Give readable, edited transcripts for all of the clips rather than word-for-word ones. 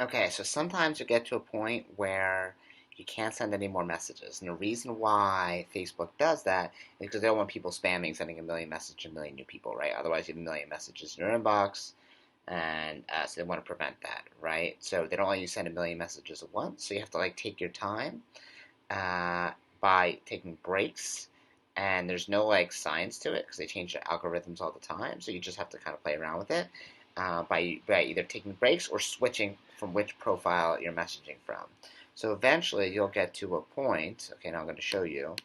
Okay, so sometimes you get to a point where you can't send any more messages. And the reason why Facebook does that is because they don't want people spamming, sending a million messages to a million new people, right? Otherwise, you have a million messages in your inbox, and so they want to prevent that, right? So they don't want you to send a million messages at once. So you have to like take your time uh, by taking breaks. And there's no like science to it because they change the algorithms all the time. So you just have to kind of play around with it by either taking breaks or switching from which profile you're messaging from. So eventually you'll get to a point. Okay, now I'm going to show you.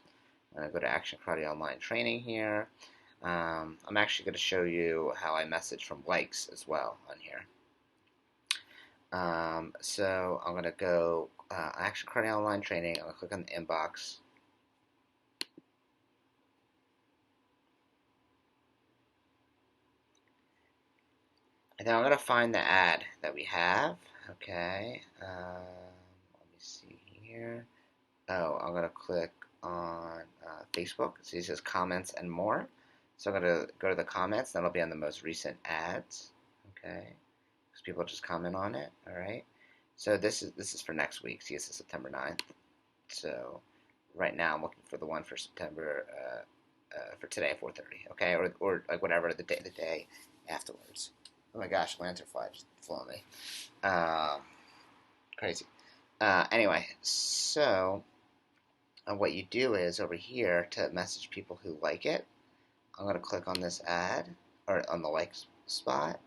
I'm going to go to Action Karate Online Training here. I'm actually going to show you how I message from likes as well on here. So I'm going to go Action Karate Online Training. I'm going to click on the inbox. And then I'm going to find the ad that we have. Okay. Let me see here. Oh, I'm going to click on Facebook. So it says comments and more. So I'm going to go to the comments. That'll be on the most recent ads. Okay. Because people just comment on it. All right. So this is for next week. See, this is September 9th. So right now I'm looking for the one for September for today at 4:30. Okay, or like whatever the day afterwards. Oh my gosh, lanternfly just flew on me. Uh, Crazy. Anyway, so what you do is over here to message people who like it, I'm going to click on this ad or on the like spot,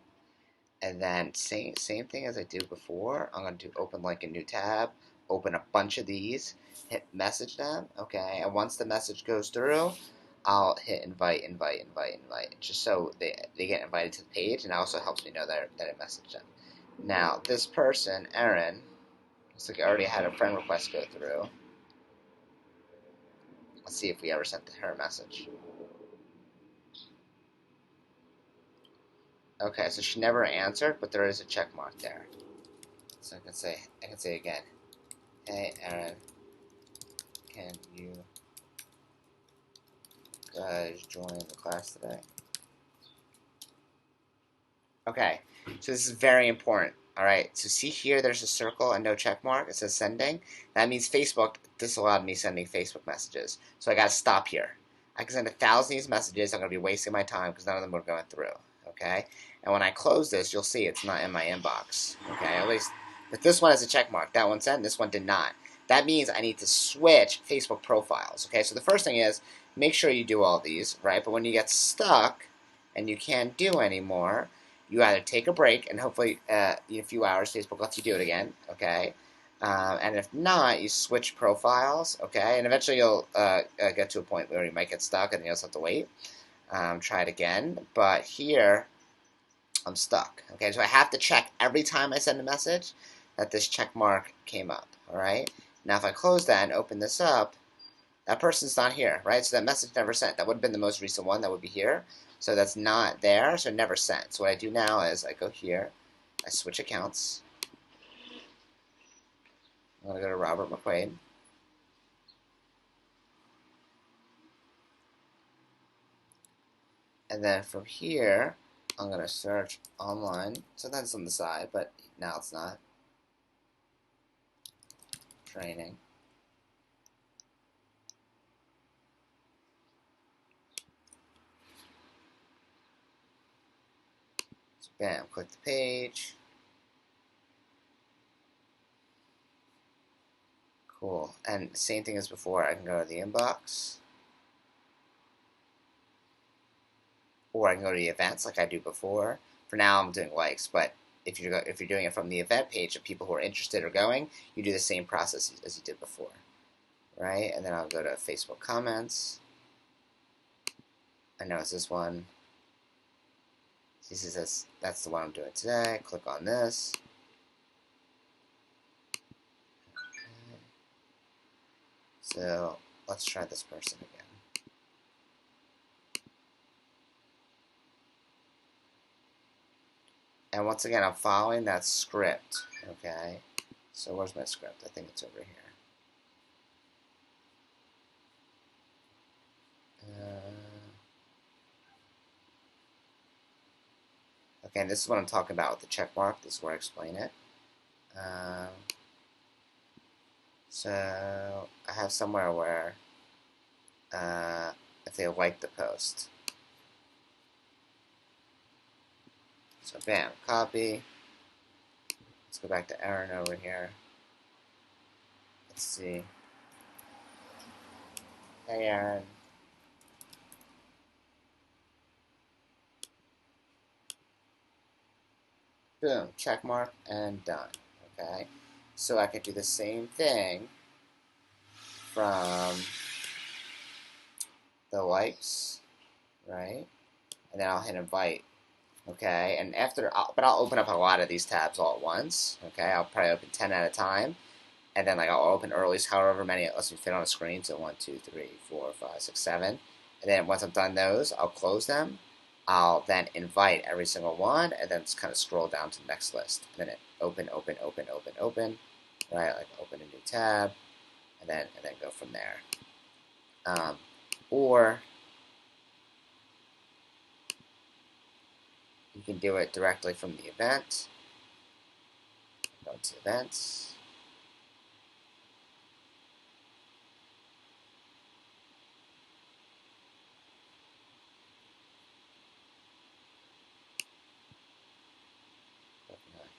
and then same thing as I did before. I'm going to do open like a new tab, open a bunch of these, hit message them, okay, and once the message goes through, I'll hit invite, just so they get invited to the page, and it also helps me know that I messaged them. Now, this person, Erin, looks like I already had a friend request go through. Let's see if we ever sent her a message. Okay, so she never answered, but there is a check mark there. So I can say again, hey Erin, can you guys join the class today? Okay, so this is very important. All right, so see here, there's a circle and no check mark. It says sending. That means Facebook disallowed me sending Facebook messages. So I got to stop here. I can send 1,000 of these messages. I'm going to be wasting my time because none of them are going through. Okay, and when I close this, you'll see it's not in my inbox. Okay, at least, but this one has a check mark. That one sent. This one did not. That means I need to switch Facebook profiles. Okay, so the first thing is make sure you do all these, right? But when you get stuck and you can't do anymore, you either take a break and hopefully in a few hours Facebook lets you do it again, okay? And if not, you switch profiles, okay? And eventually you'll get to a point where you might get stuck and you also have to wait. Try it again. But here, I'm stuck, okay? So I have to check every time I send a message that this check mark came up, all right? Now if I close that and open this up, that person's not here, right? So that message never sent. That would have been the most recent one that would be here. So that's not there, so never sent. So what I do now is I go here, I switch accounts. I'm going to go to Robert McQuaid. And then from here, I'm going to search online. Sometimes it's on the side, but now it's not. Training. So bam, click the page. Cool. And same thing as before, I can go to the inbox. Or I can go to the events like I do before. For now, I'm doing likes, but if you're doing it from the event page of people who are interested or going, you do the same process as you did before, right? And then I'll go to Facebook comments. I know it's this one. This is that's the one I'm doing today. Click on this. Okay. So let's try this person again. And once again, I'm following that script. Okay. So where's my script? I think it's over here. Okay, and this is what I'm talking about with the check mark. This is where I explain it. So I have somewhere where if they like the post. So bam, copy. Let's go back to Aaron over here. Let's see. Hey Aaron. Boom, check mark and done. Okay. So I could do the same thing from the likes, right? And then I'll hit invite. Okay, and but I'll open up a lot of these tabs all at once. Okay, I'll probably open 10 at a time, and then like I'll open early, however many it lets me fit on a screen. So 1, 2, 3, 4, 5, 6, 7, and then once I'm done those, I'll close them. I'll then invite every single one, and then just kind of scroll down to the next list, and then open, open, open, open, open, right? Like open a new tab, and then go from there. Or you can do it directly from the event. Go to events.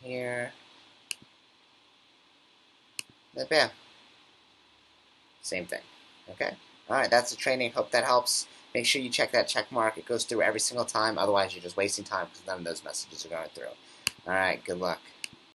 Here. Then bam. Same thing. Okay? Alright, that's the training. Hope that helps. Make sure you check that check mark. It goes through every single time. Otherwise, you're just wasting time because none of those messages are going through. Alright, good luck.